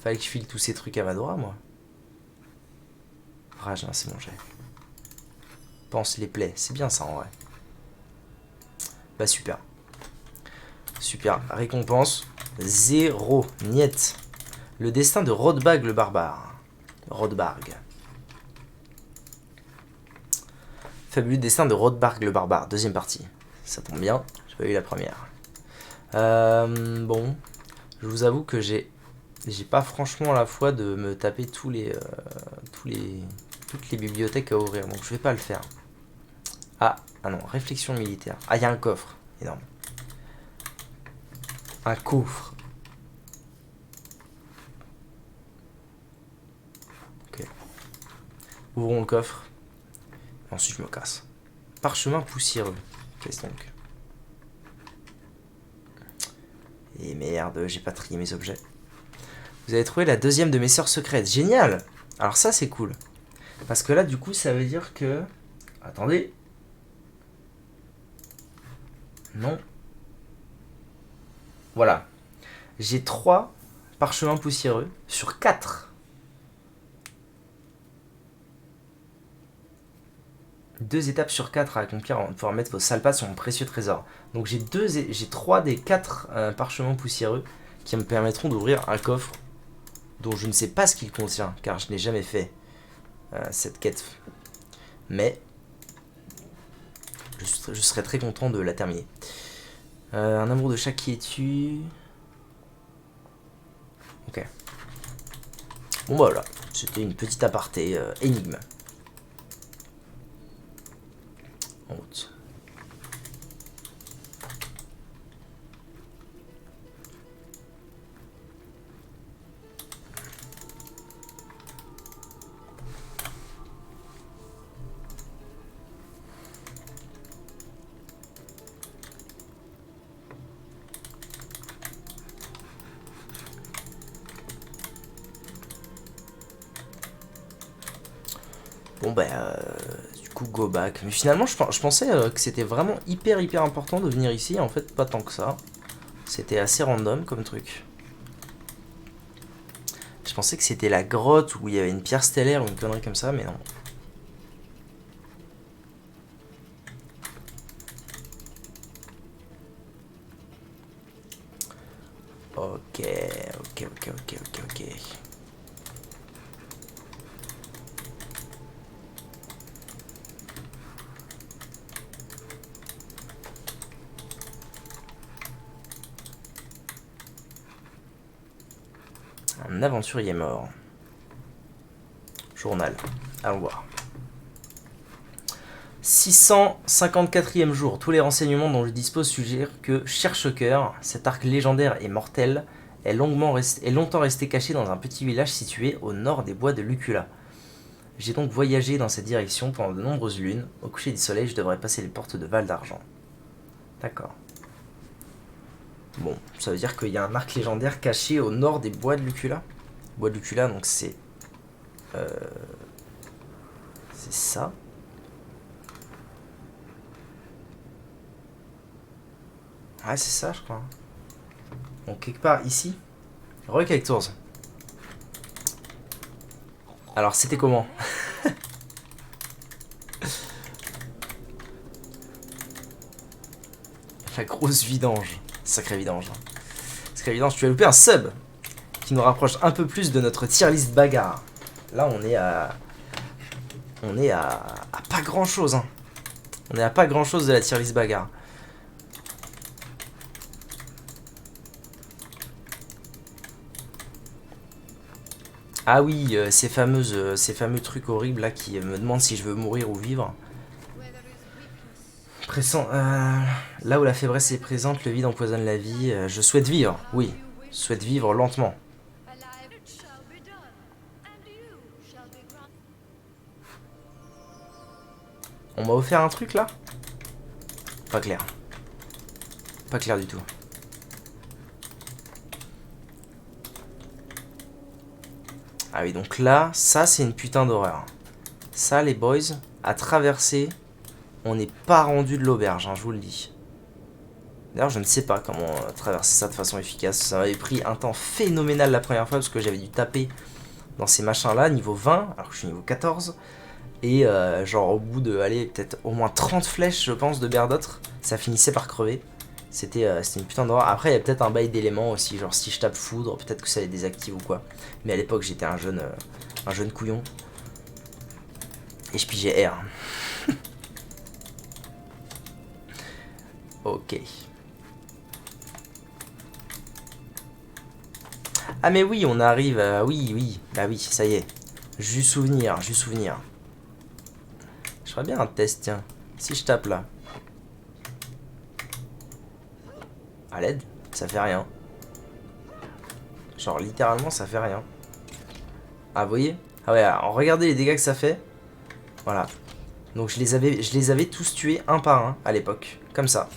Fallait que je file tous ces trucs à Madora, moi. Rage, hein, c'est mon jet. Pense les plaies. C'est bien ça, en vrai. Bah, super. Super. Récompense. 0. Niet. Le destin de Rodbag le barbare. Rodbag. Fabuleux destin de Rodbag le barbare. Deuxième partie. Ça tombe bien. J'ai pas eu la première. Bon. Je vous avoue que j'ai pas franchement la foi de me taper toutes les bibliothèques à ouvrir. Donc je vais pas le faire. Ah non. Réflexion militaire. Ah, il y a un coffre. Énorme. Un coffre. Ok. Ouvrons le coffre. Ensuite je me casse. Parchemin poussiéreux. Qu'est-ce donc? Et merde, j'ai pas trié mes objets. Vous avez trouvé la deuxième de mes sœurs secrètes. Génial! Alors ça c'est cool. Parce que là du coup ça veut dire que... Attendez. Non. Voilà. J'ai 3 parchemins poussiéreux sur 4. 2 étapes sur 4 à accomplir avant de pouvoir mettre vos sales pattes sur mon précieux trésor. Donc j'ai 3 des 4 parchemins poussiéreux qui me permettront d'ouvrir un coffre dont je ne sais pas ce qu'il contient car je n'ai jamais fait cette quête. Mais je serais très content de la terminer. Un amour de chaque quiétude. Ok. Bon bah voilà, c'était une petite aparté énigme. En route. Bon bah du coup, go back. Mais finalement, je pensais que c'était vraiment hyper important de venir ici. En fait, pas tant que ça. C'était assez random comme truc. Je pensais que c'était la grotte où il y avait une pierre stellaire ou une connerie comme ça, mais non. Ok. Un aventurier mort. Journal. Allons voir. 654e jour. Tous les renseignements dont je dispose suggèrent que Cherche-Cœur, cet arc légendaire et mortel, est longtemps resté caché dans un petit village situé au nord des bois de Lucula. J'ai donc voyagé dans cette direction pendant de nombreuses lunes. Au coucher du soleil, je devrais passer les portes de Val d'Argent. D'accord. Bon, ça veut dire qu'il y a un arc légendaire caché au nord des bois de Lucula. Bois de Lucula, donc c'est... c'est ça. Ouais, c'est ça, je crois. Donc, quelque part ici. Re-Tours. Alors, c'était comment? La grosse vidange. Sacrée vidange. Sacrée vidange, tu as loupé un sub qui nous rapproche un peu plus de notre tier list bagarre. Là, on est à pas grand chose. Hein. On est à pas grand chose de la tier list bagarre. Ah oui, ces fameux trucs horribles là qui me demandent si je veux mourir ou vivre. Là où la faiblesse est présente, le vide empoisonne la vie. Je souhaite vivre, oui. Je souhaite vivre lentement. On m'a offert un truc là? Pas clair. Pas clair du tout. Ah oui, donc là, ça c'est une putain d'horreur. Ça, les boys, à traverser, on n'est pas rendu de l'auberge, hein, je vous le dis. D'ailleurs, je ne sais pas comment traverser ça de façon efficace. Ça m'avait pris un temps phénoménal la première fois parce que j'avais dû taper dans ces machins-là, niveau 20, alors que je suis niveau 14. Et genre au bout de, allez, peut-être au moins 30 flèches, je pense, de Berdotre, ça finissait par crever. C'était une putain d'horreur. Après, il y a peut-être un bail d'éléments aussi, genre si je tape foudre, peut-être que ça les désactive ou quoi. Mais à l'époque, j'étais un jeune couillon. Et je pigeais R. Ok. Ah mais oui, on arrive, oui, bah oui, ça y est. Juste souvenir. Je ferais bien un test, tiens. Si je tape là. À l'aide, ça fait rien. Genre littéralement ça fait rien. Ah vous voyez? Ah ouais, alors, regardez les dégâts que ça fait. Voilà. Donc je les avais tous tués un par un à l'époque. Comme ça.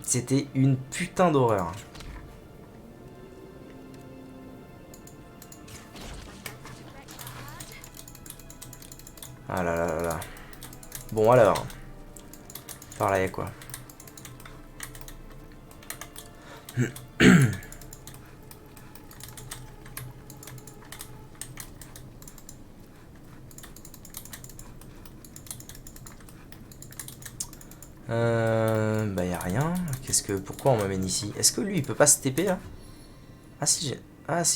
C'était une putain d'horreur. Ah là là là là. Bon alors. Par là y'a quoi? Bah y'a rien. Pourquoi on m'amène ici? Est-ce que lui il peut pas se TP là? Ah si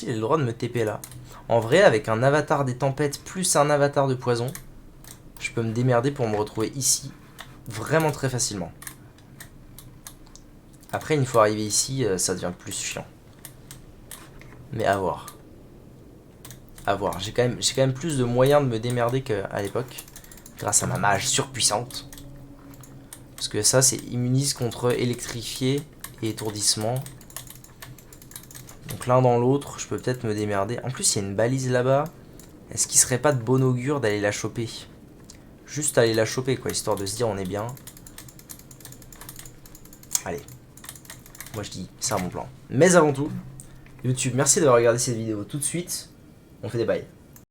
j'ai le droit de me TP là. En vrai, avec un avatar des tempêtes plus un avatar de poison, je peux me démerder pour me retrouver ici vraiment très facilement. Après, une fois arrivé ici, ça devient plus chiant. Mais à voir. À voir. J'ai quand même plus de moyens de me démerder qu'à l'époque. Grâce à ma mage surpuissante. Parce que ça, c'est immunise contre électrifié et étourdissement. Donc l'un dans l'autre, je peux peut-être me démerder. En plus, il y a une balise là-bas. Est-ce qu'il serait pas de bon augure d'aller la choper? Juste aller la choper, quoi, histoire de se dire on est bien. Allez. Moi je dis, c'est un bon plan. Mais avant tout, YouTube, merci d'avoir regardé cette vidéo tout de suite. On fait des bails.